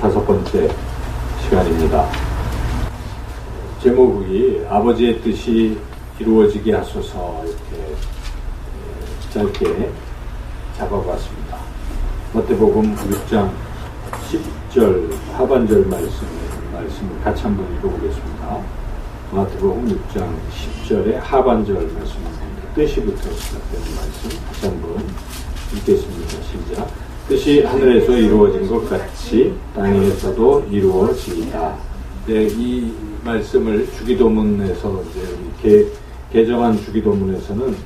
5번째 시간입니다. 제목이 아버지의 뜻이 이루어지게 하소서 이렇게 짧게 잡아봤습니다. 마태복음 6장 10절 하반절 말씀을 같이 한번 읽어보겠습니다. 마태복음 6장 10절의 하반절 말씀입니다. 뜻이부터 시작되는 말씀 다시 한번 읽겠습니다. 시작. 뜻이 하늘에서 이루어진 것 같이 땅에서도 이루어지이다. 네, 이 말씀을 주기도문에서 이제 개정한 주기도문에서는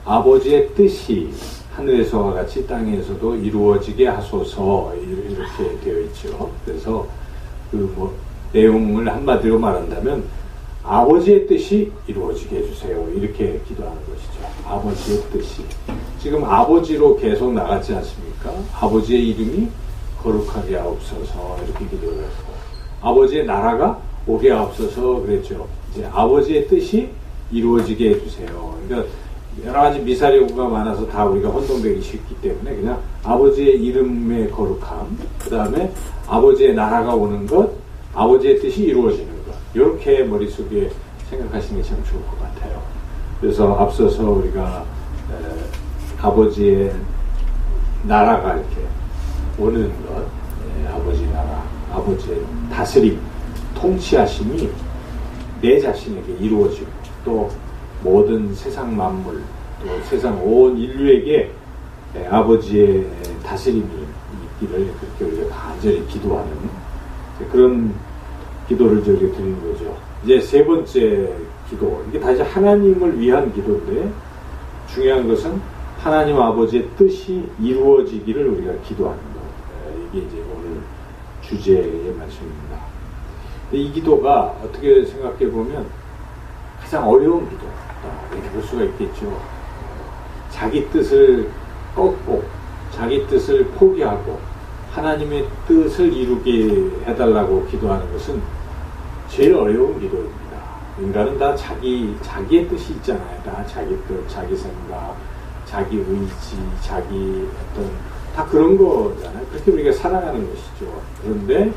아버지의 뜻이 하늘에서와 같이 땅에서도 이루어지게 하소서 이렇게 되어 있죠. 그래서 내용을 한마디로 말한다면 아버지의 뜻이 이루어지게 해주세요. 이렇게 기도하는 것이죠. 아버지의 뜻이. 지금 아버지로 계속 나갔지 않습니까? 아버지의 이름이 거룩하게 하옵소서 이렇게 기도를 했고, 아버지의 나라가 오게 하옵소서 그랬죠. 이제 아버지의 뜻이 이루어지게 해주세요. 그러니까 여러 가지 미사여구가 많아서 다 우리가 혼동되기 쉽기 때문에 그냥 아버지의 이름의 거룩함, 그 다음에 아버지의 나라가 오는 것, 아버지의 뜻이 이루어지는 것, 이렇게 머릿속에 생각하시는 게 참 좋을 것 같아요. 그래서 앞서서 우리가 아버지의 나라가 이렇게 오는 것, 아버지 나라, 아버지의 다스림, 통치하심이 내 자신에게 이루어지고 또 모든 세상 만물, 또 세상 온 인류에게 아버지의 다스림이 있기를 그렇게 우리가 간절히 기도하는 그런 기도를 저희가 드리는 거죠. 이제 세 번째 기도, 이게 다시 하나님을 위한 기도인데 중요한 것은 하나님 아버지의 뜻이 이루어지기를 우리가 기도하는 것. 이게 이제 오늘 주제의 말씀입니다. 이 기도가 어떻게 생각해 보면 가장 어려운 기도. 이렇게 볼 수가 있겠죠. 자기 뜻을 꺾고 자기 뜻을 포기하고 하나님의 뜻을 이루게 해달라고 기도하는 것은 제일 어려운 기도입니다. 인간은 다 자기의 뜻이 있잖아요. 다 자기 뜻, 자기 생각, 자기 의지, 자기 다 그런 거잖아요. 그렇게 우리가 살아가는 것이죠. 그런데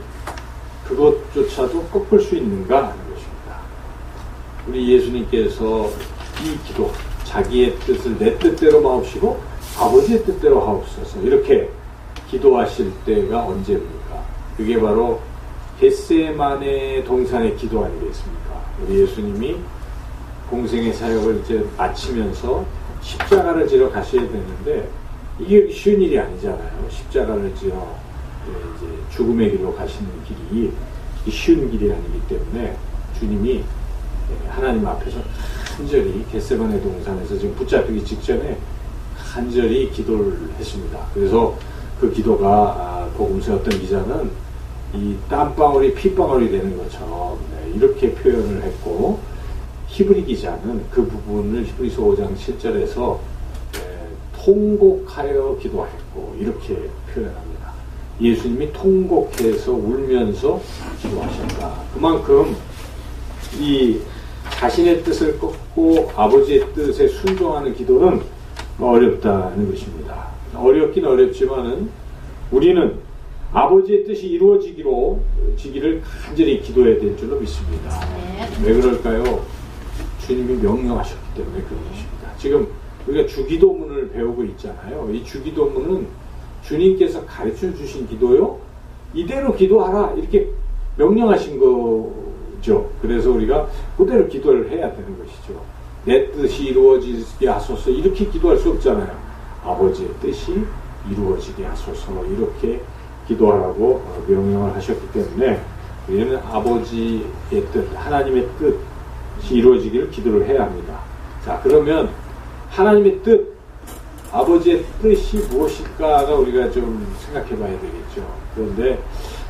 그것조차도 꺾을 수 있는가 하는 것입니다. 우리 예수님께서 이 기도, 자기의 뜻을 내 뜻대로 마옵시고 아버지의 뜻대로 하옵소서 이렇게 기도하실 때가 언제입니까? 그게 바로 겟세마네 동산의 기도 아니겠습니까? 우리 예수님이 공생의 사역을 이제 마치면서 십자가를 지러 가셔야 되는데 이게 쉬운 일이 아니잖아요. 십자가를 지러 이제 죽음의 길로 가시는 길이 쉬운 길이 아니기 때문에 주님이 하나님 앞에서 간절히 겟세마네 동산에서 지금 붙잡히기 직전에 간절히 기도를 했습니다. 그래서 그 기도가 복음서의 어떤 기자는 이 땀방울이 핏방울이 되는 것처럼 이렇게 표현을 했고, 히브리 기자는 그 부분을 히브리서 5장 7절에서 통곡하여 기도했고 이렇게 표현합니다. 예수님이 통곡해서 울면서 기도하셨다. 그만큼 이 자신의 뜻을 꺾고 아버지의 뜻에 순종하는 기도는 어렵다는 것입니다. 어렵긴 어렵지만은 우리는 아버지의 뜻이 이루어지기를 간절히 기도해야 될 줄로 믿습니다. 왜 그럴까요? 주님이 명령하셨기 때문에 그런 것입니다. 지금 우리가 주기도문을 배우고 있잖아요. 이 주기도문은 주님께서 가르쳐 주신 기도요, 이대로 기도하라 이렇게 명령하신 거죠. 그래서 우리가 그대로 기도를 해야 되는 것이죠. 내 뜻이 이루어지게 하소서 이렇게 기도할 수 없잖아요. 아버지의 뜻이 이루어지게 하소서 이렇게 기도하라고 명령을 하셨기 때문에 우리는 아버지의 뜻, 하나님의 뜻이 이루어지기를 기도를 해야 합니다. 자, 그러면 하나님의 뜻, 아버지의 뜻이 무엇일까가 우리가 좀 생각해 봐야 되겠죠. 그런데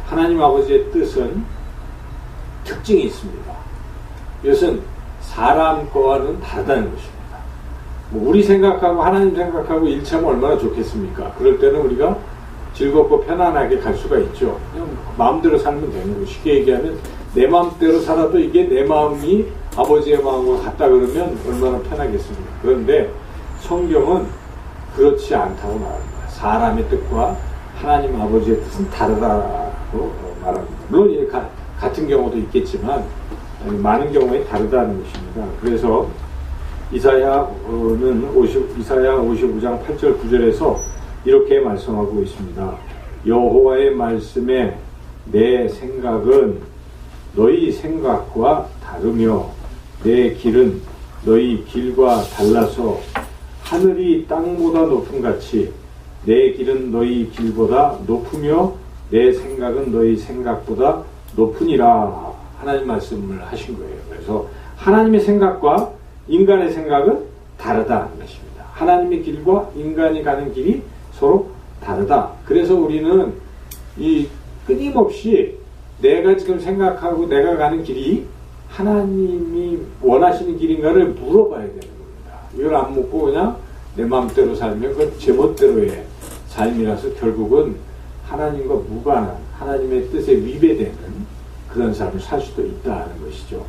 하나님 아버지의 뜻은 특징이 있습니다. 이것은 사람 거와는 다르다는 것입니다. 우리 생각하고 하나님 생각하고 일치하면 얼마나 좋겠습니까? 그럴 때는 우리가 즐겁고 편안하게 갈 수가 있죠. 그냥 마음대로 살면 되는 거예요. 쉽게 얘기하면 내 마음대로 살아도 이게 내 마음이 아버지의 마음과 같다 그러면 얼마나 편하겠습니까? 그런데 성경은 그렇지 않다고 말합니다. 사람의 뜻과 하나님 아버지의 뜻은 다르다 말합니다. 물론 같은 경우도 있겠지만 많은 경우에 다르다는 것입니다. 그래서 이사야는 이사야 55장 8절 9절에서 이렇게 말씀하고 있습니다. 여호와의 말씀에 내 생각은 너희 생각과 다르며 내 길은 너희 길과 달라서 하늘이 땅보다 높음 같이 내 길은 너희 길보다 높으며 내 생각은 너희 생각보다 높으니라. 하나님 말씀을 하신 거예요. 그래서 하나님의 생각과 인간의 생각은 다르다는 것입니다. 하나님의 길과 인간이 가는 길이 서로 다르다. 그래서 우리는 이 끊임없이 내가 지금 생각하고 내가 가는 길이 하나님이 원하시는 길인가를 물어봐야 되는 겁니다. 이걸 안 묻고 그냥 내 마음대로 살면 그건 제 멋대로의 삶이라서 결국은 하나님과 무관한 하나님의 뜻에 위배되는 그런 삶을 살 수도 있다는 것이죠.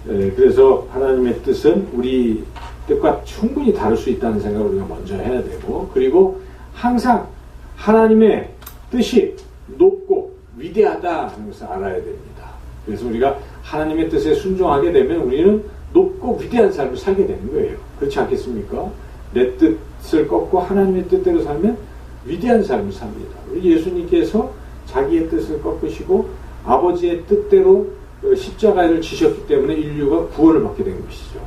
그래서 하나님의 뜻은 우리 뜻과 충분히 다를 수 있다는 생각을 우리가 먼저 해야 되고, 그리고 항상 하나님의 뜻이 높고 위대하다는 것을 알아야 됩니다. 그래서 우리가 하나님의 뜻에 순종하게 되면 우리는 높고 위대한 삶을 살게 되는 거예요. 그렇지 않겠습니까? 내 뜻을 꺾고 하나님의 뜻대로 살면 위대한 삶을 삽니다. 우리 예수님께서 자기의 뜻을 꺾으시고 아버지의 뜻대로 십자가를 지셨기 때문에 인류가 구원을 받게 된 것이죠.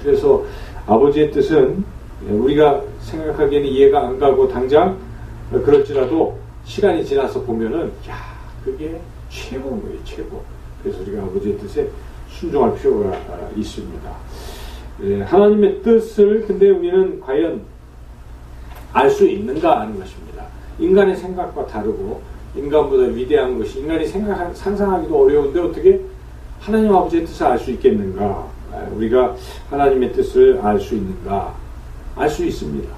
그래서 아버지의 뜻은 우리가 생각하기에는 이해가 안 가고 당장 그럴지라도 시간이 지나서 보면은 그게 최고인 거예요. 최고. 그래서 우리가 아버지의 뜻에 순종할 필요가 있습니다. 하나님의 뜻을 근데 우리는 과연 알 수 있는가 하는 것입니다. 인간의 생각과 다르고 인간보다 위대한 것이 인간이 상상하기도 어려운데 어떻게 하나님 아버지의 뜻을 알 수 있겠는가? 우리가 하나님의 뜻을 알 수 있는가? 알 수 있습니다.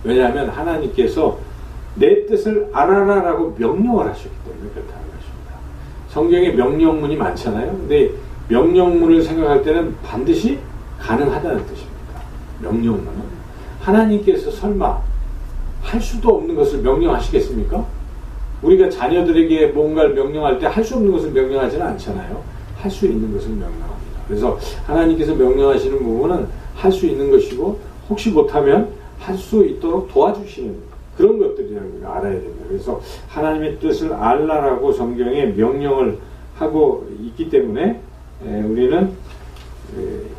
왜냐하면 하나님께서 내 뜻을 알아라라고 명령을 하셨기 때문에 그렇다는 것입니다. 성경에 명령문이 많잖아요. 근데 명령문을 생각할 때는 반드시 가능하다는 뜻입니다. 명령문은 하나님께서 설마 할 수도 없는 것을 명령하시겠습니까? 우리가 자녀들에게 뭔가를 명령할 때 할 수 없는 것을 명령하지는 않잖아요. 할 수 있는 것을 명령합니다. 그래서 하나님께서 명령하시는 부분은 할 수 있는 것이고 혹시 못하면 할 수 있도록 도와주시는 그런 것들이라고 우리가 알아야 됩니다. 그래서 하나님의 뜻을 알라라고 성경에 명령을 하고 있기 때문에 우리는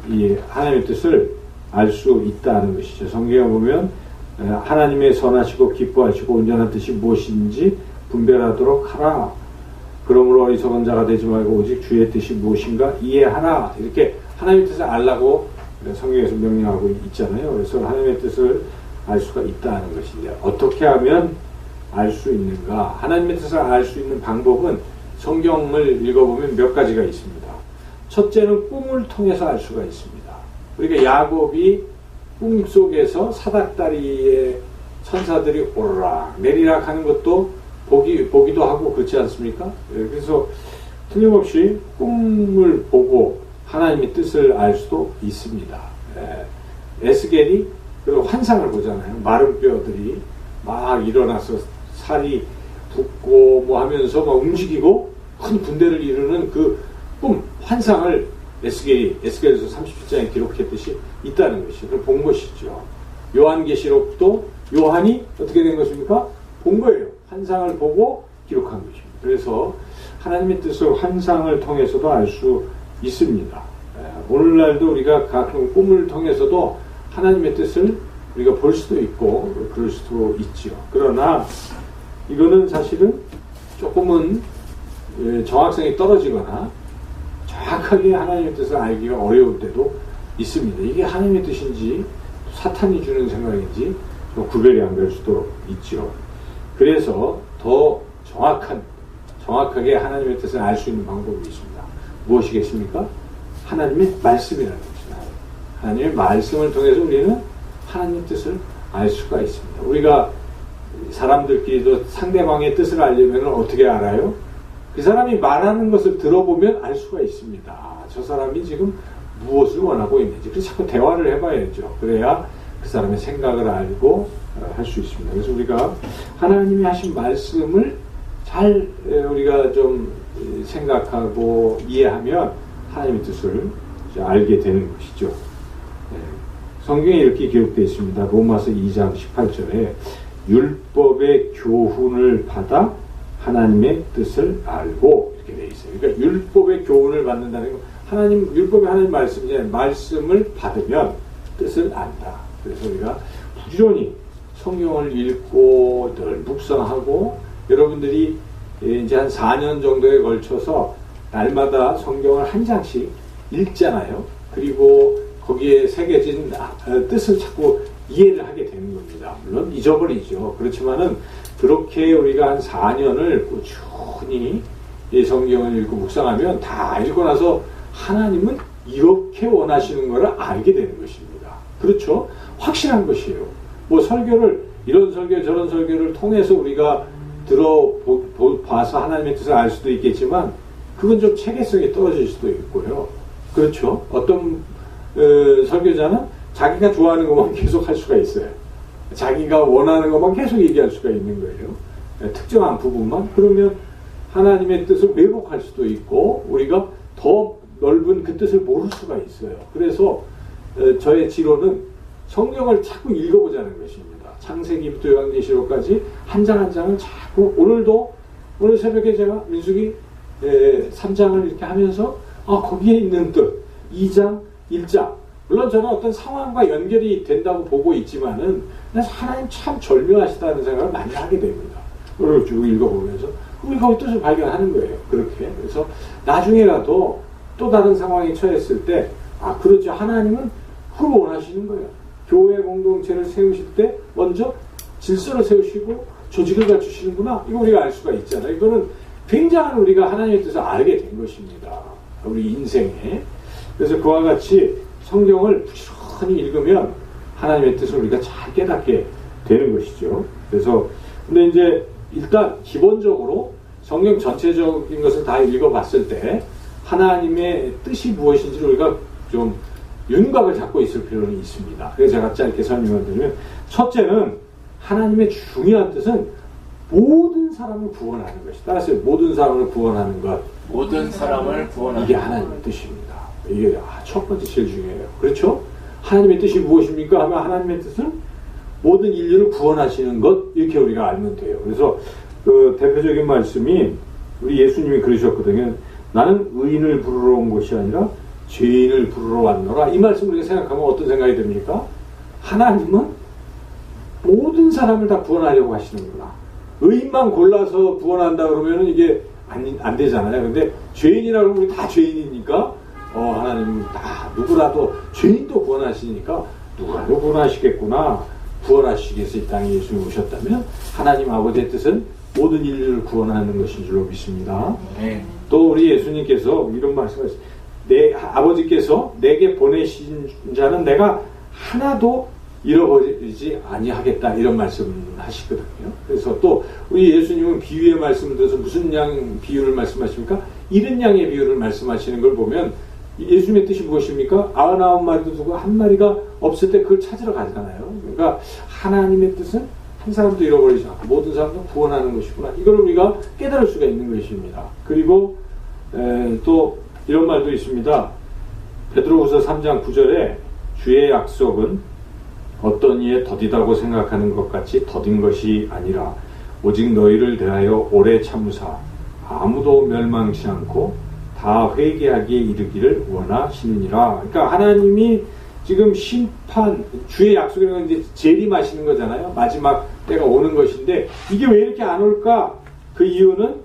이 하나님의 뜻을 알 수 있다는 것이죠. 성경에 보면 하나님의 선하시고 기뻐하시고 온전한 뜻이 무엇인지 분별하도록 하라. 그러므로 어리석은 자가 되지 말고 오직 주의 뜻이 무엇인가 이해하라. 이렇게 하나님의 뜻을 알라고 성경에서 명령하고 있잖아요. 그래서 하나님의 뜻을 알 수가 있다는 것인데 어떻게 하면 알 수 있는가? 하나님의 뜻을 알 수 있는 방법은 성경을 읽어보면 몇 가지가 있습니다. 첫째는 꿈을 통해서 알 수가 있습니다. 우리가 야곱이 꿈속에서 사닥다리에 천사들이 오르락 내리락 하는 것도 보기도 하고 그렇지 않습니까? 그래서 틀림없이 꿈을 보고 하나님의 뜻을 알 수도 있습니다. 에스겔이 환상을 보잖아요. 마른 뼈들이 막 일어나서 살이 붓고 뭐 하면서 막 움직이고 큰 군대를 이루는 그 꿈, 환상을 에스겔에서 37장에 기록했듯이 있다는 것이 그걸 본 것이죠. 요한계시록도 요한이 어떻게 된 것입니까? 본 거예요. 환상을 보고 기록한 것입니다. 그래서 하나님의 뜻을 환상을 통해서도 알 수 있습니다. 오늘날도 우리가 가끔 꿈을 통해서도 하나님의 뜻을 우리가 볼 수도 있고 그럴 수도 있죠. 그러나 이거는 사실은 조금은 정확성이 떨어지거나 정확하게 하나님의 뜻을 알기가 어려울 때도 있습니다. 이게 하나님의 뜻인지 사탄이 주는 생각인지 구별이 안 될 수도 있죠. 그래서 더 정확하게 하나님의 뜻을 알 수 있는 방법이 있습니다. 무엇이겠습니까? 하나님의 말씀이라는 것입니다. 하나님의 말씀을 통해서 우리는 하나님의 뜻을 알 수가 있습니다. 우리가 사람들끼리도 상대방의 뜻을 알려면 어떻게 알아요? 그 사람이 말하는 것을 들어보면 알 수가 있습니다. 저 사람이 지금 무엇을 원하고 있는지. 그래서 자꾸 대화를 해봐야죠. 그래야 그 사람의 생각을 알고 할 수 있습니다. 그래서 우리가 하나님이 하신 말씀을 잘 우리가 좀 생각하고 이해하면 하나님의 뜻을 알게 되는 것이죠. 성경에 이렇게 기록되어 있습니다. 로마서 2장 18절에 율법의 교훈을 받아 하나님의 뜻을 알고 이렇게 되어 있어요. 그러니까 율법의 교훈을 받는다는 건 율법의 하나님 말씀을 받으면 뜻을 안다. 그래서 우리가 부지런히 성경을 읽고 늘 묵상하고 여러분들이 이제 한 4년 정도에 걸쳐서 날마다 성경을 한 장씩 읽잖아요. 그리고 거기에 새겨진 뜻을 자꾸 이해를 하게 되는 겁니다. 물론 잊어버리죠. 그렇지만은 그렇게 우리가 한 4년을 꾸준히 이 성경을 읽고 묵상하면 다 읽고 나서 하나님은 이렇게 원하시는 것을 알게 되는 것입니다. 그렇죠? 확실한 것이에요. 뭐 설교를 이런 설교 저런 설교를 통해서 우리가 들어봐서 하나님의 뜻을 알 수도 있겠지만 그건 좀 체계성이 떨어질 수도 있고요. 그렇죠? 어떤 설교자는 자기가 좋아하는 것만 계속 할 수가 있어요. 자기가 원하는 것만 계속 얘기할 수가 있는 거예요. 특정한 부분만. 그러면 하나님의 뜻을 왜곡할 수도 있고 우리가 더 넓은 그 뜻을 모를 수가 있어요. 그래서 저의 지론은 성경을 자꾸 읽어보자는 것입니다. 창세기부터 요한계시록까지 한 장 한 장을 자꾸 오늘 새벽에 제가 민수기 3장을 이렇게 하면서 거기에 있는 뜻 2장 1장 물론 저는 어떤 상황과 연결이 된다고 보고 있지만은 하나님 참 절묘하시다는 생각을 많이 하게 됩니다. 오늘 쭉 읽어보면서 우리 거기 뜻을 발견하는 거예요. 그렇게. 그래서 나중에라도 또 다른 상황에 처했을 때 그렇죠. 하나님은 그걸 원하시는 거예요. 교회 공동체를 세우실 때 먼저 질서를 세우시고 조직을 갖추시는구나. 이거 우리가 알 수가 있잖아요. 이거는 굉장한 우리가 하나님의 뜻을 알게 된 것입니다. 우리 인생에. 그래서 그와 같이 성경을 부지런히 읽으면 하나님의 뜻을 우리가 잘 깨닫게 되는 것이죠. 그래서 근데 이제 일단 기본적으로 성경 전체적인 것을 다 읽어봤을 때 하나님의 뜻이 무엇인지를 우리가 좀 윤곽을 잡고 있을 필요는 있습니다. 그래서 제가 짧게 설명을 드리면 첫째는 하나님의 중요한 뜻은 모든 사람을 구원하는 것이 따라서 모든 사람을 구원하는 것 모든 사람을 구원하는 이게 하나님의 뜻입니다. 이게 첫 번째 제일 중요해요. 그렇죠? 하나님의 뜻이 무엇입니까? 하면 하나님의 뜻은 모든 인류를 구원하시는 것 이렇게 우리가 알면 돼요. 그래서 그 대표적인 말씀이 우리 예수님이 그러셨거든요. 나는 의인을 부르러 온 것이 아니라 죄인을 부르러 왔노라. 이 말씀 우리가 생각하면 어떤 생각이 듭니까? 하나님은 모든 사람을 다 구원하려고 하시는구나. 의인만 골라서 구원한다 그러면 이게 안 되잖아요. 근데 죄인이라고 하면 우리 다 죄인이니까 하나님은 다 누구라도 죄인도 구원하시니까 누구라도 구원하시겠구나. 구원하시기 위해서 이 땅에 예수님이 오셨다면 하나님 아버지의 뜻은 모든 인류를 구원하는 것인 줄로 믿습니다. 또 우리 예수님께서 이런 말씀하셨어요. 내 아버지께서 내게 보내신 자는 내가 하나도 잃어버리지 아니하겠다 이런 말씀하시거든요. 그래서 또 우리 예수님은 비유의 말씀을 들어서 무슨 양 비유를 말씀하십니까? 잃은 양의 비유를 말씀하시는 걸 보면 예수님의 뜻이 무엇입니까? 99마리도 두고 한 마리가 없을 때 그걸 찾으러 가잖아요. 그러니까 하나님의 뜻은 한 사람도 잃어버리지 않고 모든 사람도 구원하는 것이구나. 이걸 우리가 깨달을 수가 있는 것입니다. 그리고 또 이런 말도 있습니다. 베드로후서 3장 9절에 주의 약속은 어떤 이에 더디다고 생각하는 것 같이 더딘 것이 아니라 오직 너희를 대하여 오래 참으사 아무도 멸망치 않고 다 회개하기에 이르기를 원하시느니라. 그러니까 하나님이 지금 심판, 주의 약속이라는 건 이제 재림하시는 거잖아요. 마지막 때가 오는 것인데 이게 왜 이렇게 안 올까? 그 이유는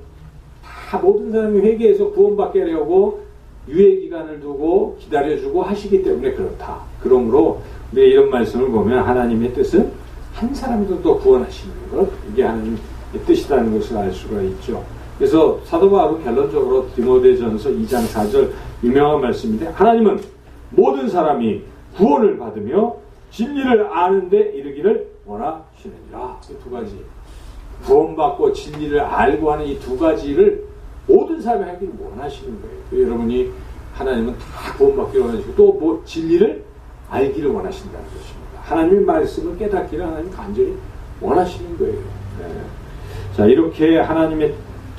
다 모든 사람이 회개해서 구원받게 하려고 유예기간을 두고 기다려주고 하시기 때문에 그렇다. 그러므로 우리가 이런 말씀을 보면 하나님의 뜻은 한 사람도 또 구원하시는 것, 이게 하나님의 뜻이라는 것을 알 수가 있죠. 그래서 사도 바울은 결론적으로 디모데전서 2장 4절 유명한 말씀인데 하나님은 모든 사람이 구원을 받으며 진리를 아는데 이르기를 원하시느니라. 이 두 가지 구원받고 진리를 알고 하는 이 두 가지를 모든 사람이 하기를 원하시는 거예요. 여러분이 하나님은 다 구원받기를 원하시고 또 뭐 진리를 알기를 원하신다는 것입니다. 하나님의 말씀을 깨닫기를 하나님 간절히 원하시는 거예요. 네. 자, 이렇게 하나님의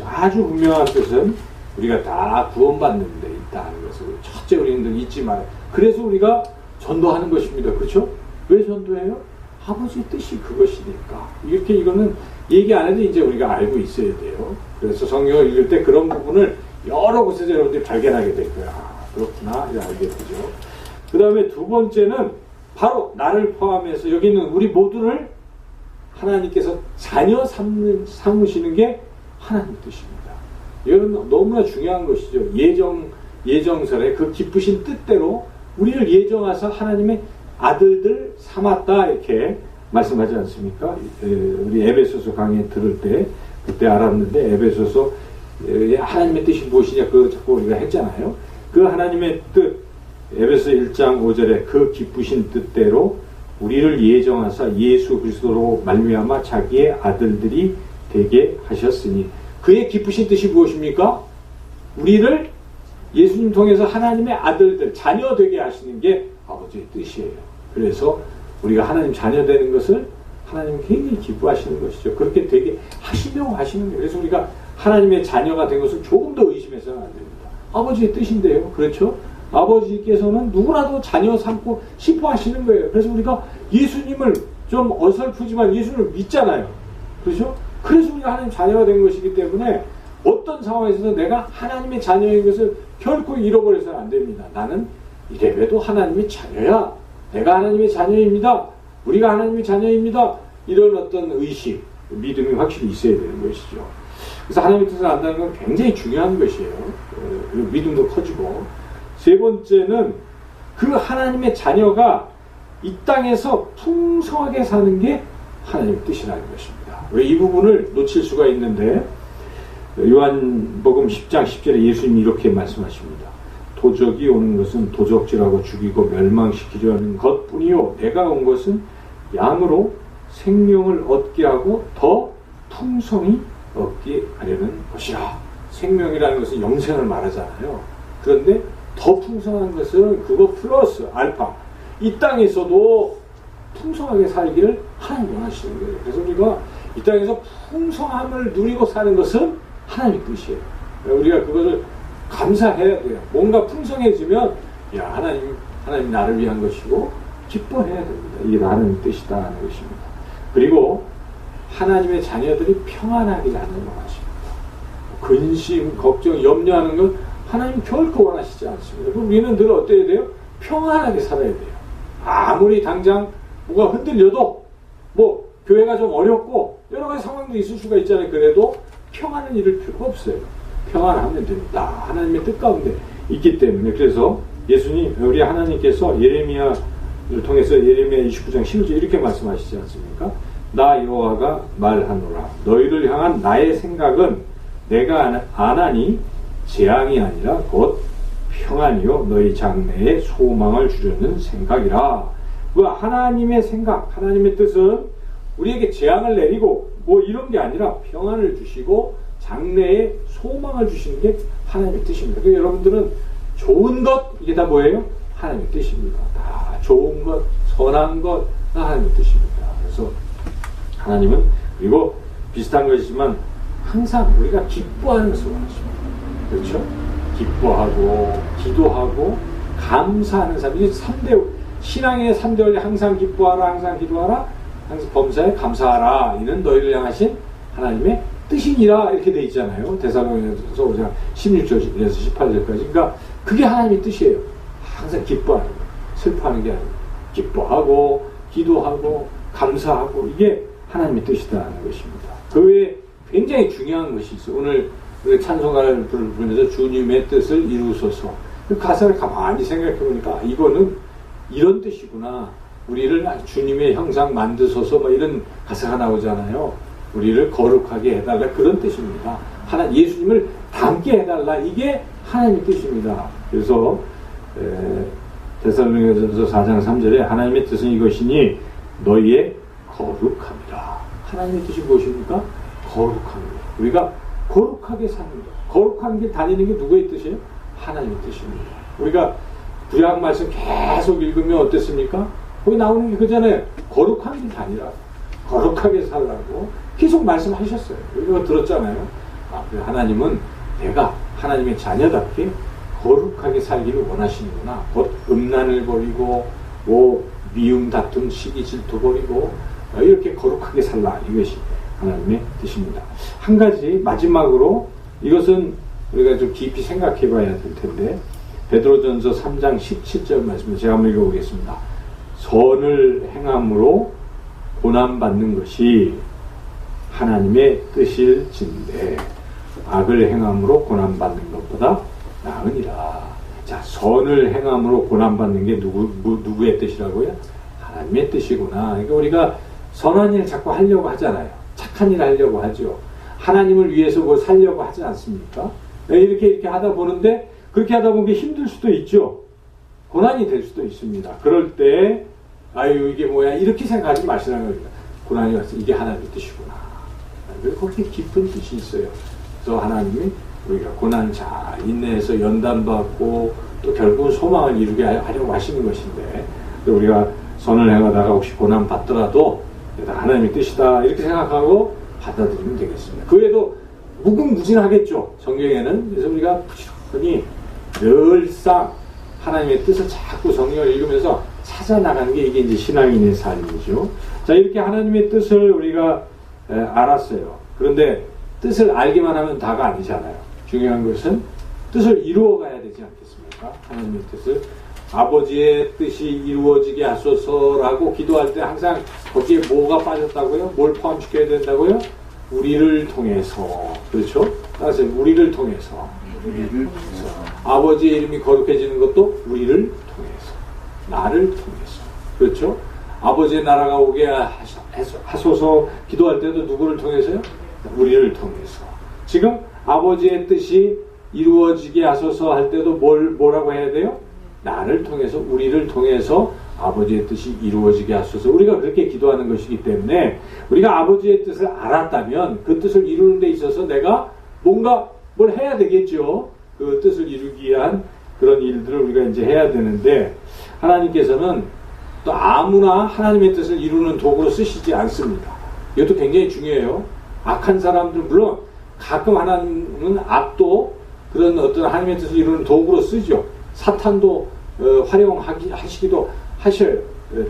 아주 분명한 뜻은 우리가 다 구원받는 데 있다는 것을 첫째 우리는 잊지 마요. 그래서 우리가 전도하는 것입니다. 그렇죠? 왜 전도해요? 아버지의 뜻이 그것이니까. 이렇게 이거는 얘기 안 해도 이제 우리가 알고 있어야 돼요. 그래서 성경을 읽을 때 그런 부분을 여러 곳에서 여러분들이 발견하게 될 거야. 그렇구나. 이렇게 알게 되죠. 그 다음에 두 번째는 바로 나를 포함해서 여기 있는 우리 모두를 하나님께서 자녀 삼으시는 게 하나님 뜻입니다. 이건 너무나 중요한 것이죠. 예정설에 그 기쁘신 뜻대로 우리를 예정하사 하나님의 아들들 삼았다 이렇게 말씀하지 않습니까? 우리 에베소서 강의 들을 때 그때 알았는데 에베소서 하나님의 뜻이 무엇이냐 그거 자꾸 우리가 했잖아요. 그 하나님의 뜻 에베소 1장 5절에 그 기쁘신 뜻대로 우리를 예정하사 예수 그리스도로 말미암아 자기의 아들들이 되게 하셨으니 그의 기쁘신 뜻이 무엇입니까? 우리를 예수님 통해서 하나님의 아들들 자녀 되게 하시는 게 아버지의 뜻이에요. 그래서 우리가 하나님 자녀 되는 것을 하나님은 굉장히 기뻐하시는 것이죠. 그렇게 되게 하시려고 하시는 거예요. 그래서 우리가 하나님의 자녀가 된 것을 조금 더 의심해서는 안 됩니다. 아버지의 뜻인데요. 그렇죠? 아버지께서는 누구라도 자녀 삼고 싶어 하시는 거예요. 그래서 우리가 예수님을 좀 어설프지만 예수님을 믿잖아요. 그렇죠? 그래서 우리가 하나님 자녀가 된 것이기 때문에 어떤 상황에서도 내가 하나님의 자녀인 것을 결코 잃어버려서는 안 됩니다. 나는 이래봬도 하나님의 자녀야. 내가 하나님의 자녀입니다. 우리가 하나님의 자녀입니다. 이런 어떤 의식, 믿음이 확실히 있어야 되는 것이죠. 그래서 하나님의 뜻을 안다는 건 굉장히 중요한 것이에요. 믿음도 커지고. 세 번째는 그 하나님의 자녀가 이 땅에서 풍성하게 사는 게 하나님의 뜻이라는 것입니다. 왜 이 부분을 놓칠 수가 있는데 요한복음 10장 10절에 예수님이 이렇게 말씀하십니다. 도적이 오는 것은 도적질하고 죽이고 멸망시키려 하는 것뿐이요 내가 온 것은 양으로 생명을 얻게 하고 더 풍성히 얻게 하려는 것이라. 생명이라는 것은 영생을 말하잖아요. 그런데 더 풍성한 것은 그거 플러스 알파. 이 땅에서도 풍성하게 살기를 하나님 원하시는 거예요. 그래서 우리가 이 땅에서 풍성함을 누리고 사는 것은 하나님의 뜻이에요. 우리가 그것을 감사해야 돼요. 뭔가 풍성해지면 야 하나님 나를 위한 것이고 기뻐해야 됩니다. 이게 하나님의 뜻이다 하는 것입니다. 그리고 하나님의 자녀들이 평안하게 하는 원하십니다. 근심, 걱정, 염려하는 건 하나님 결코 원하시지 않습니다. 그럼 우리는 늘 어때야 돼요? 평안하게 살아야 돼요. 아무리 당장 뭐가 흔들려도 뭐 교회가 좀 어렵고 여러 가지 상황도 있을 수가 있잖아요. 그래도 평안은 잃을 필요가 없어요. 평안하면 됩니다. 하나님의 뜻 가운데 있기 때문에. 그래서 예수님, 우리 하나님께서 예레미야를 통해서 예레미야 29장 11절 이렇게 말씀하시지 않습니까? 나 여호와가 말하노라. 너희를 향한 나의 생각은 내가 안하니 재앙이 아니라 곧 평안이요 너희 장래에 소망을 주려는 생각이라. 하나님의 생각, 하나님의 뜻은 우리에게 재앙을 내리고 뭐 이런 게 아니라 평안을 주시고 장래에 소망을 주시는 게 하나님의 뜻입니다. 그래서 여러분들은 좋은 것 이게 다 뭐예요? 하나님의 뜻입니다. 다 좋은 것, 선한 것 다 하나님의 뜻입니다. 그래서 하나님은 그리고 비슷한 것이지만 항상 우리가 기뻐하는 것을 원하십니다. 그렇죠? 기뻐하고 기도하고 감사하는 사람. 이 3대 신앙의 3대 원리 항상 기뻐하라, 항상 기도하라, 항상 범사에 감사하라. 이는 너희를 향하신 하나님의 뜻이니라 이렇게 돼 있잖아요. 데살로니가서 5장 16절에서 18절까지. 그러니까 그게 하나님의 뜻이에요. 항상 기뻐하는 거. 슬퍼하는 게 아니고 기뻐하고 기도하고 감사하고 이게 하나님의 뜻이다라는 것입니다. 그 외에 굉장히 중요한 것이 있어요. 오늘 찬송가를 부르면서 주님의 뜻을 이루소서. 그 가사를 가만히 생각해 보니까 이거는 이런 뜻이구나. 우리를 주님의 형상 만드소서 뭐 이런 가사가 나오잖아요. 우리를 거룩하게 해달라 그런 뜻입니다. 예수님을 닮게 해달라 이게 하나님의 뜻입니다. 그래서 데살로니가전서 4장 3절에 하나님의 뜻은 이것이니 너희의 거룩함이라. 하나님의 뜻이 무엇입니까? 거룩함이라. 우리가 거룩하게 사는 것. 거룩한 길 다니는 게 누구의 뜻이에요? 하나님의 뜻입니다. 우리가 구약 말씀 계속 읽으면 어땠습니까? 거기 나오는 게 그잖아요. 거룩한 길 다니라. 거룩하게 살라고 계속 말씀하셨어요. 우리가 들었잖아요. 그래서 하나님은 내가 하나님의 자녀답게 거룩하게 살기를 원하시는구나. 곧 음란을 버리고 미움, 다툼, 시기, 질투 버리고 이렇게 거룩하게 살라. 이것이 하나님의 뜻입니다. 한 가지 마지막으로 이것은 우리가 좀 깊이 생각해 봐야 될 텐데 베드로전서 3장 17절 말씀을 제가 한번 읽어보겠습니다. 선을 행함으로 고난받는 것이 하나님의 뜻일진데 악을 행함으로 고난받는 것보다 나으니라. 자, 선을 행함으로 고난받는 게 누구의 뜻이라고요? 하나님의 뜻이구나. 그러니까 우리가 선한 일 자꾸 하려고 하잖아요. 착한 일 하려고 하죠. 하나님을 위해서 뭘 살려고 하지 않습니까? 이렇게 하다 보는데 그렇게 하다 보면 힘들 수도 있죠. 고난이 될 수도 있습니다. 그럴 때 아유 이게 뭐야 이렇게 생각하지 마시라는 겁니다. 고난이 왔어. 이게 하나님의 뜻이구나. 그렇게 깊은 뜻이 있어요. 그래서 하나님이 우리가 고난 잘 인내해서 연단받고 또 결국은 소망을 이루게 하려고 하시는 것인데 우리가 선을 행하다가 혹시 고난 받더라도 하나님의 뜻이다 이렇게 생각하고 받아들이면 되겠습니다. 그 외에도 무궁무진하겠죠. 성경에는. 그래서 우리가 부지런히 늘상 하나님의 뜻을 자꾸 성경을 읽으면서 찾아나가는 게 이게 이제 신앙인의 삶이죠. 자, 이렇게 하나님의 뜻을 우리가 알았어요. 그런데 뜻을 알기만 하면 다가 아니잖아요. 중요한 것은 뜻을 이루어가야 되지 않겠습니까? 하나님의 뜻을. 아버지의 뜻이 이루어지게 하소서라고 기도할 때 항상 거기에 뭐가 빠졌다고요? 뭘 포함시켜야 된다고요? 우리를 통해서. 그렇죠? 따라서 우리를 통해서. 아버지의 이름이 거룩해지는 것도 우리를 통해서. 나를 통해서. 그렇죠? 아버지의 나라가 오게 하소서 기도할 때도 누구를 통해서요? 우리를 통해서. 지금 아버지의 뜻이 이루어지게 하소서 할 때도 뭐라고 해야 돼요? 나를 통해서, 우리를 통해서 아버지의 뜻이 이루어지게 하소서. 우리가 그렇게 기도하는 것이기 때문에 우리가 아버지의 뜻을 알았다면 그 뜻을 이루는 데 있어서 내가 뭔가 뭘 해야 되겠죠. 그 뜻을 이루기 위한 그런 일들을 우리가 이제 해야 되는데 하나님께서는 또 아무나 하나님의 뜻을 이루는 도구로 쓰시지 않습니다. 이것도 굉장히 중요해요. 악한 사람들, 물론 가끔 하나님은 악도 그런 어떤 하나님의 뜻을 이루는 도구로 쓰죠. 사탄도 활용하시기도 하셔요.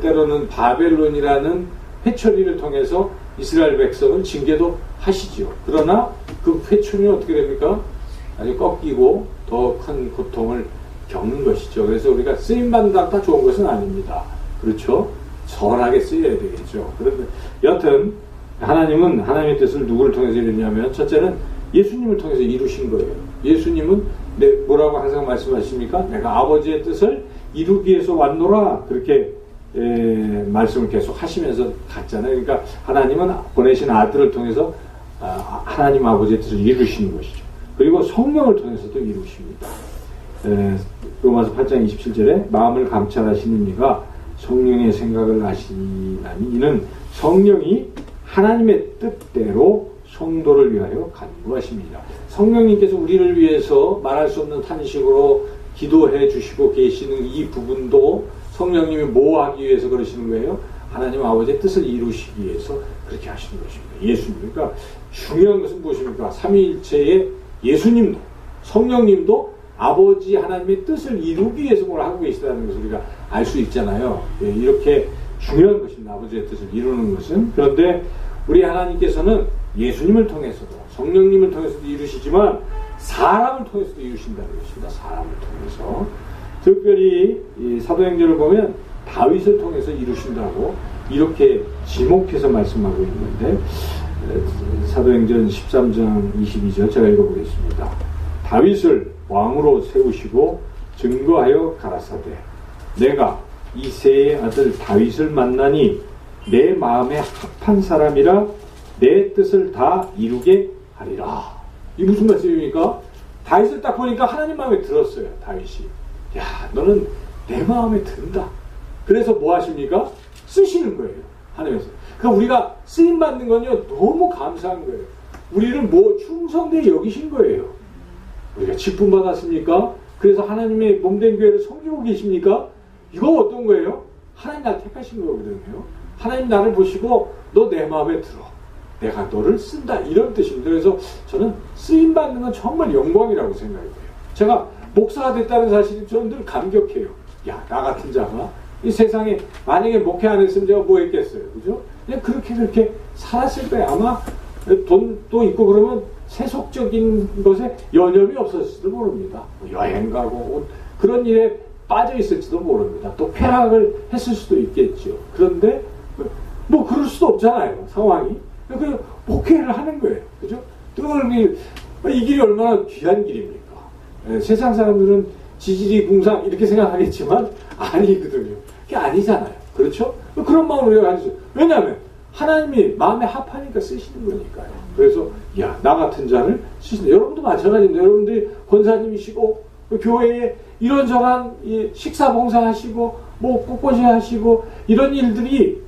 때로는 바벨론이라는 회초리를 통해서 이스라엘 백성을 징계도 하시죠. 그러나 그 회초리는 어떻게 됩니까? 아주 꺾이고 더 큰 고통을 겪는 것이죠. 그래서 우리가 쓰임받는다고 다 좋은 것은 아닙니다. 그렇죠? 선하게 쓰여야 되겠죠. 그런데 여튼 하나님은 하나님의 뜻을 누구를 통해서 이루냐면 첫째는 예수님을 통해서 이루신 거예요. 예수님은 뭐라고 항상 말씀하십니까? 내가 아버지의 뜻을 이루기 위해서 왔노라 그렇게 말씀을 계속 하시면서 갔잖아요. 그러니까 하나님은 보내신 아들을 통해서 하나님 아버지의 뜻을 이루시는 것이죠. 그리고 성령을 통해서도 이루십니다. 로마서 8장 27절에 마음을 감찰하시는 이가 성령의 생각을 아시나니 이는 성령이 하나님의 뜻대로 성도를 위하여 간구하십니다. 성령님께서 우리를 위해서 말할 수 없는 탄식으로 기도해 주시고 계시는 이 부분도 성령님이 뭐 하기 위해서 그러시는 거예요? 하나님 아버지의 뜻을 이루시기 위해서 그렇게 하시는 것입니다. 예수님. 그러니까 중요한 것은 무엇입니까? 삼위일체의 예수님도 성령님도 아버지 하나님의 뜻을 이루기 위해서 뭘 하고 계시다는 것을 우리가 알 수 있잖아요. 이렇게 중요한 것입니다. 아버지의 뜻을 이루는 것은. 그런데 우리 하나님께서는 예수님을 통해서도 성령님을 통해서도 이루시지만 사람을 통해서도 이루신다는 것입니다. 사람을 통해서. 특별히 이 사도행전을 보면 다윗을 통해서 이루신다고 이렇게 지목해서 말씀하고 있는데 사도행전 13장 22절 제가 읽어보겠습니다. 다윗을 왕으로 세우시고 증거하여 가라사대 내가 이새의 아들 다윗을 만나니 내 마음에 합한 사람이라 내 뜻을 다 이루게 하리라. 이 무슨 말씀입니까? 다윗을 딱 보니까 하나님 마음에 들었어요. 다윗이. 야, 너는 내 마음에 든다. 그래서 뭐 하십니까? 쓰시는 거예요. 하나님께서. 그러니까 우리가 쓰임받는 건요, 너무 감사한 거예요. 우리를 뭐 충성되게 여기신 거예요. 우리가 직분 받았습니까? 그래서 하나님의 몸된 교회를 섬기고 계십니까? 이거 어떤 거예요? 하나님 날 택하신 거거든요. 하나님 나를 보시고 너 내 마음에 들어. 내가 너를 쓴다 이런 뜻입니다. 그래서 저는 쓰임 받는 건 정말 영광이라고 생각이 돼요. 제가 목사가 됐다는 사실이 저는 늘 감격해요. 야, 나 같은 자가 이 세상에 만약에 목회 안 했으면 제가 뭐 했겠어요, 그죠? 그냥 그렇게 살았을 거예요. 아마 돈도 있고 그러면 세속적인 것에 여념이 없었을지도 모릅니다. 여행 가고 그런 일에 빠져 있을지도 모릅니다. 또 쾌락을 했을 수도 있겠죠. 그런데 뭐 그럴 수도 없잖아요, 상황이. 그 목회를 하는 거예요, 그죠? 이 길이 얼마나 귀한 길입니까? 세상 사람들은 지지리 궁상 이렇게 생각하겠지만 아니거든요. 그게 아니잖아요, 그렇죠? 그런 마음으로 우리가 가지죠. 왜냐하면 하나님이 마음에 합하니까 쓰시는 거니까요. 그래서 야, 나 같은 자를 쓰신다. 여러분도 마찬가지입니다. 여러분들이 권사님이시고 교회에 이런저런 식사 봉사하시고 뭐 꽃꽂이 하시고 이런 일들이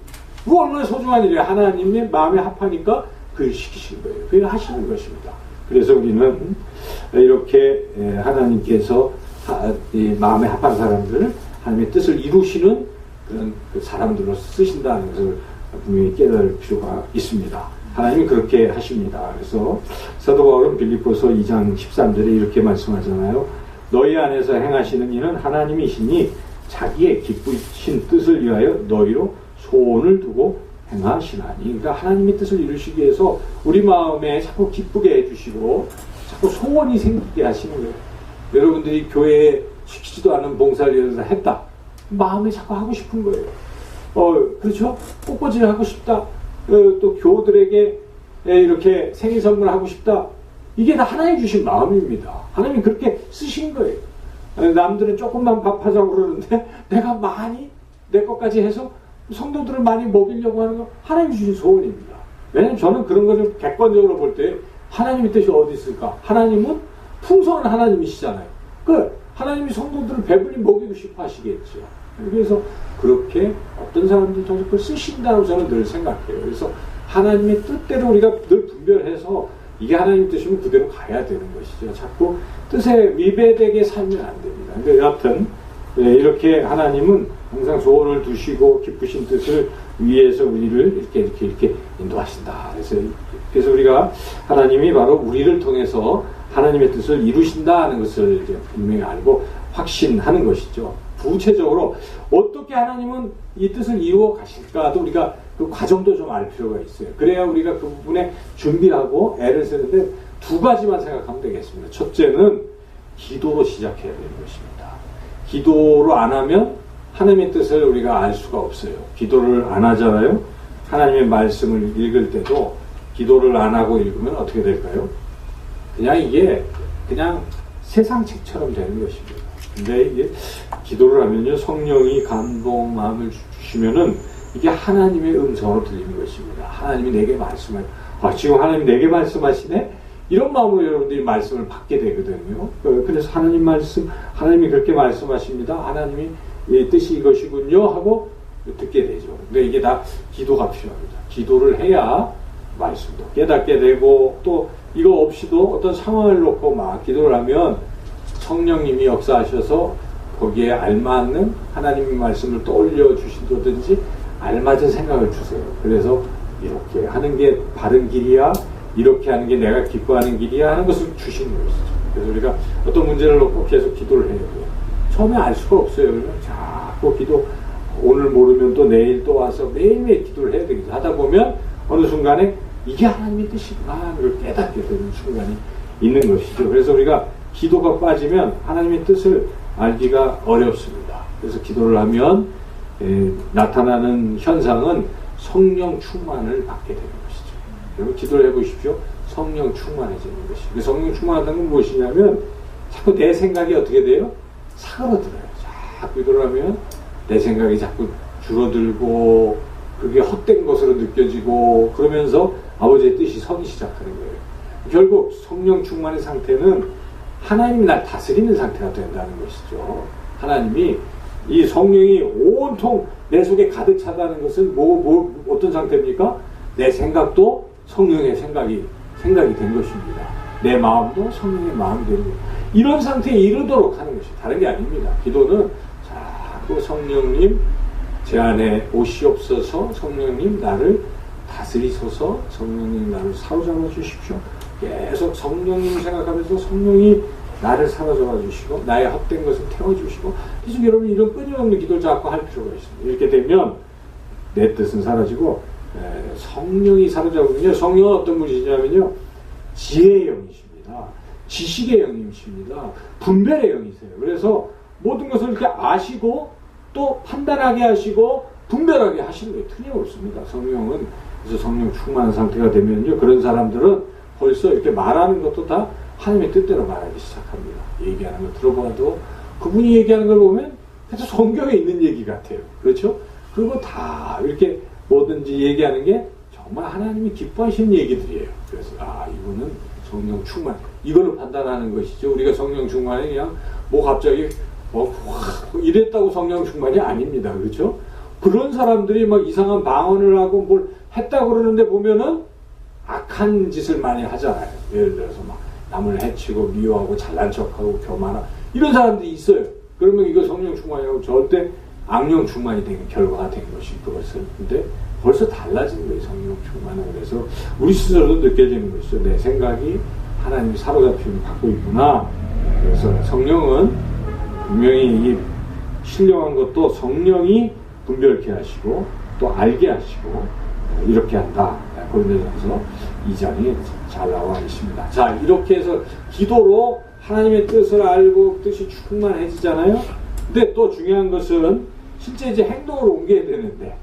뭐 얼마나 소중한 일이에요. 하나님의 마음에 합하니까 그걸 시키신 거예요. 그걸 하시는 것입니다. 그래서 우리는 이렇게 하나님께서 마음에 합한 사람들을 하나님의 뜻을 이루시는 그런 사람들로 쓰신다는 것을 분명히 깨달을 필요가 있습니다. 하나님이 그렇게 하십니다. 그래서 사도 바울은 빌립보서 2장 13절에 이렇게 말씀하잖아요. 너희 안에서 행하시는 일은 하나님이시니 자기의 기쁘신 뜻을 위하여 너희로 소원을 두고 행하시나니. 그러니까 하나님의 뜻을 이루시기 위해서 우리 마음에 자꾸 기쁘게 해주시고 자꾸 소원이 생기게 하시는 거예요. 여러분들이 교회에 시키지도 않은 봉사를 했다. 마음에 자꾸 하고 싶은 거예요. 그렇죠? 꽃꽂이를 하고 싶다. 또 교우들에게 이렇게 생일 선물하고 싶다. 이게 다 하나님 주신 마음입니다. 하나님이 그렇게 쓰신 거예요. 남들은 조금만 밥하자고 그러는데 내가 많이 내 것까지 해서 성도들을 많이 먹이려고 하는 건 하나님이 주신 소원입니다. 왜냐하면 저는 그런 것을 객관적으로 볼 때 하나님의 뜻이 어디 있을까? 하나님은 풍성한 하나님이시잖아요. 하나님이 성도들을 배불리 먹이고 싶어 하시겠죠. 그래서 그렇게 어떤 사람들도 그걸 쓰신다고 저는 늘 생각해요. 그래서 하나님의 뜻대로 우리가 늘 분별해서 이게 하나님의 뜻이면 그대로 가야 되는 것이죠. 자꾸 뜻에 위배되게 살면 안 됩니다. 근데 여하튼 이렇게 하나님은 항상 소원을 두시고 기쁘신 뜻을 위해서 우리를 이렇게 인도하신다. 그래서 우리가 하나님이 바로 우리를 통해서 하나님의 뜻을 이루신다 하는 것을 이제 분명히 알고 확신하는 것이죠. 구체적으로 어떻게 하나님은 이 뜻을 이루어 가실까도 우리가 그 과정도 좀 알 필요가 있어요. 그래야 우리가 그 부분에 준비하고 애를 쓰는데 두 가지만 생각하면 되겠습니다. 첫째는 기도로 시작해야 되는 것입니다. 기도로 안 하면 하나님의 뜻을 우리가 알 수가 없어요. 기도를 안 하잖아요. 하나님의 말씀을 읽을 때도 기도를 안 하고 읽으면 어떻게 될까요? 그냥 이게 그냥 세상 책처럼 되는 것입니다. 근데 이게 기도를 하면요, 성령이 감동 마음을 주시면은 이게 하나님의 음성으로 들리는 것입니다. 하나님이 내게 말씀을, 지금 하나님이 내게 말씀하시네? 이런 마음으로 여러분들이 말씀을 받게 되거든요. 그래서 하나님 말씀, 하나님이 그렇게 말씀하십니다. 하나님이 뜻이 이것이군요. 하고 듣게 되죠. 근데 이게 다 기도가 필요합니다. 기도를 해야 말씀도 깨닫게 되고, 또 이거 없이도 어떤 상황을 놓고 막 기도를 하면 성령님이 역사하셔서 거기에 알맞는 하나님의 말씀을 떠올려 주시든지 알맞은 생각을 주세요. 그래서 이렇게 하는 게 바른 길이야, 이렇게 하는 게 내가 기뻐하는 길이야 하는 것을 주시는 것이죠. 그래서 우리가 어떤 문제를 놓고 계속 기도를 해야 돼요. 처음에 알 수가 없어요. 그러면 자꾸 기도, 오늘 모르면 또 내일 또 와서 매일매일 기도를 해야 되겠죠. 하다 보면 어느 순간에 이게 하나님의 뜻이구나 를 깨닫게 되는 순간이 있는 것이죠. 그래서 우리가 기도가 빠지면 하나님의 뜻을 알기가 어렵습니다. 그래서 기도를 하면 나타나는 현상은 성령 충만을 받게 되는 것이죠. 여러분 기도를 해보십시오. 성령 충만해지는 것이죠. 성령 충만하다는 건 무엇이냐면 자꾸 내 생각이 어떻게 돼요? 사그러들어요. 자꾸 기도를 하면 내 생각이 자꾸 줄어들고 그게 헛된 것으로 느껴지고 그러면서 아버지의 뜻이 서기 시작하는 거예요. 결국 성령 충만의 상태는 하나님이 날 다스리는 상태가 된다는 것이죠. 하나님이 이 성령이 온통 내 속에 가득 차다는 것은 어떤 상태입니까? 내 생각도 성령의 생각이 된 것입니다. 내 마음도 성령의 마음이 되는 거예요. 이런 상태에 이르도록 하는 것이 다른 게 아닙니다. 기도는 자꾸 성령님 제 안에 오시옵소서, 성령님 나를 다스리소서. 성령님 나를 사로잡아 주십시오. 계속 성령님 생각하면서 성령이 나를 사로잡아 주시고 나의 헛된 것을 태워주시고, 계속 여러분 이런 끊임없는 기도를 자꾸 할 필요가 있습니다. 이렇게 되면 내 뜻은 사라지고 성령이 사로잡으면요, 성령은 어떤 분이시냐면요, 지혜의 영이십니다. 지식의 영이십니다. 분별의 영이세요. 그래서 모든 것을 이렇게 아시고 또 판단하게 하시고 분별하게 하시는 거예요. 틀림없습니다. 성령은. 그래서 성령 충만한 상태가 되면요, 그런 사람들은 벌써 이렇게 말하는 것도 다 하나님의 뜻대로 말하기 시작합니다. 얘기하는 걸 들어봐도 그분이 얘기하는 걸 보면 그래서 성경에 있는 얘기 같아요. 그렇죠? 그리고 다 이렇게 뭐든지 얘기하는 게 정말 하나님이 기뻐하시는 얘기들이에요. 그래서 이거는 성령 충만, 이걸로 판단하는 것이죠. 우리가 성령 충만이 그냥 뭐 갑자기 이랬다고 성령 충만이 아닙니다. 그렇죠? 그런 사람들이 막 이상한 방언을 하고 뭘 했다고 그러는데 보면은 악한 짓을 많이 하잖아요. 예를 들어서 막 남을 해치고 미워하고 잘난 척하고 교만하고 이런 사람들이 있어요. 그러면 이거 성령 충만이라고 절대 악령 충만이 된 결과가 된 것이 그것은. 근데 벌써 달라진 거예요. 성령 충만은. 그래서 우리 스스로도 느껴지는 것이죠. 내 생각이 하나님이 사로잡힘을 받고 있구나. 그래서 성령은 분명히 이 신령한 것도 성령이 분별케 하시고 또 알게 하시고 이렇게 한다. 고린도전서 2장이 잘 나와 있습니다. 자, 이렇게 해서 기도로 하나님의 뜻을 알고 뜻이 충만해지잖아요. 근데 또 중요한 것은 실제 이제 행동으로 옮겨야 되는데,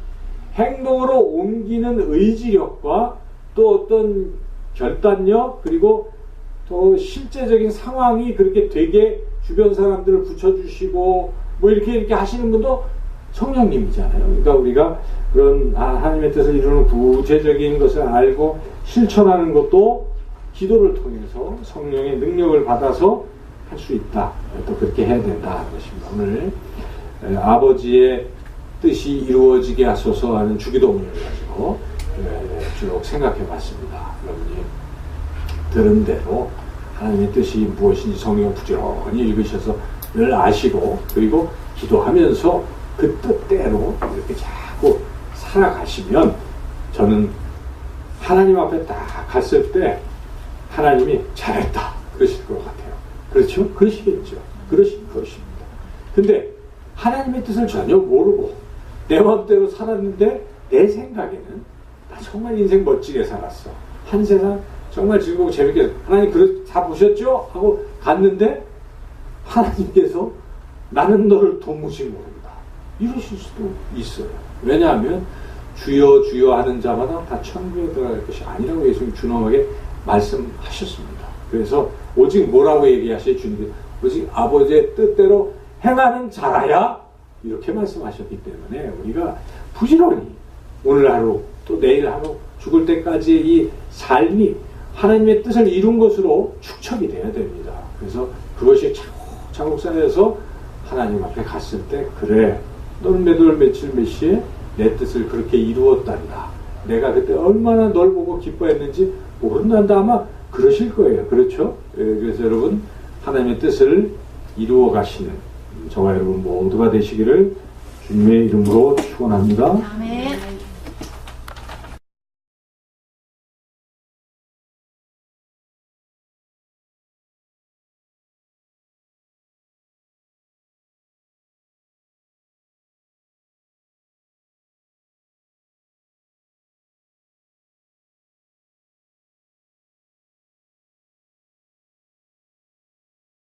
행동으로 옮기는 의지력과 또 어떤 결단력, 그리고 또 실제적인 상황이 그렇게 되게 주변 사람들을 붙여주시고 뭐 이렇게 하시는 분도 성령님이잖아요. 그러니까 우리가 그런 하나님의 뜻을 이루는 구체적인 것을 알고 실천하는 것도 기도를 통해서 성령의 능력을 받아서 할 수 있다. 또 그렇게 해야 된다 하는 것입니다. 오늘 아버지의 뜻이 이루어지게 하소서 하는 주기도문을 가지고 쭉 생각해 봤습니다. 여러분이 들은 대로 하나님의 뜻이 무엇인지 성경 부지런히 읽으셔서 늘 아시고, 그리고 기도하면서 그 뜻대로 이렇게 자꾸 살아가시면 저는 하나님 앞에 딱 갔을 때 하나님이 잘했다 그러실 것 같아요. 그렇죠? 그러시겠죠. 그러실 것입니다. 근데 하나님의 뜻을 전혀 모르고 내 마음대로 살았는데 내 생각에는 나 정말 인생 멋지게 살았어. 한 세상 정말 즐거우고 재밌게 하나님 다 보셨죠? 하고 갔는데 하나님께서 나는 너를 도무지 모른다. 이러실 수도 있어요. 왜냐하면 주여 주여 하는 자마다 다 천국에 들어갈 것이 아니라고 예수님 준엄하게 말씀하셨습니다. 그래서 오직 뭐라고 얘기하시죠? 주님, 오직 아버지의 뜻대로 행하는 자라야 이렇게 말씀하셨기 때문에 우리가 부지런히 오늘 하루 또 내일 하루 죽을 때까지 이 삶이 하나님의 뜻을 이룬 것으로 축적이 돼야 됩니다. 그래서 그것이 차곡차곡 쌓여서 하나님 앞에 갔을 때, 그래 너는 몇 월 며칠 몇 시에 내 뜻을 그렇게 이루었단다. 내가 그때 얼마나 널 보고 기뻐했는지 모른단다. 아마 그러실 거예요. 그렇죠? 그래서 여러분 하나님의 뜻을 이루어 가시는 저와 여러분 모두가 되시기를 주님의 이름으로 축원합니다.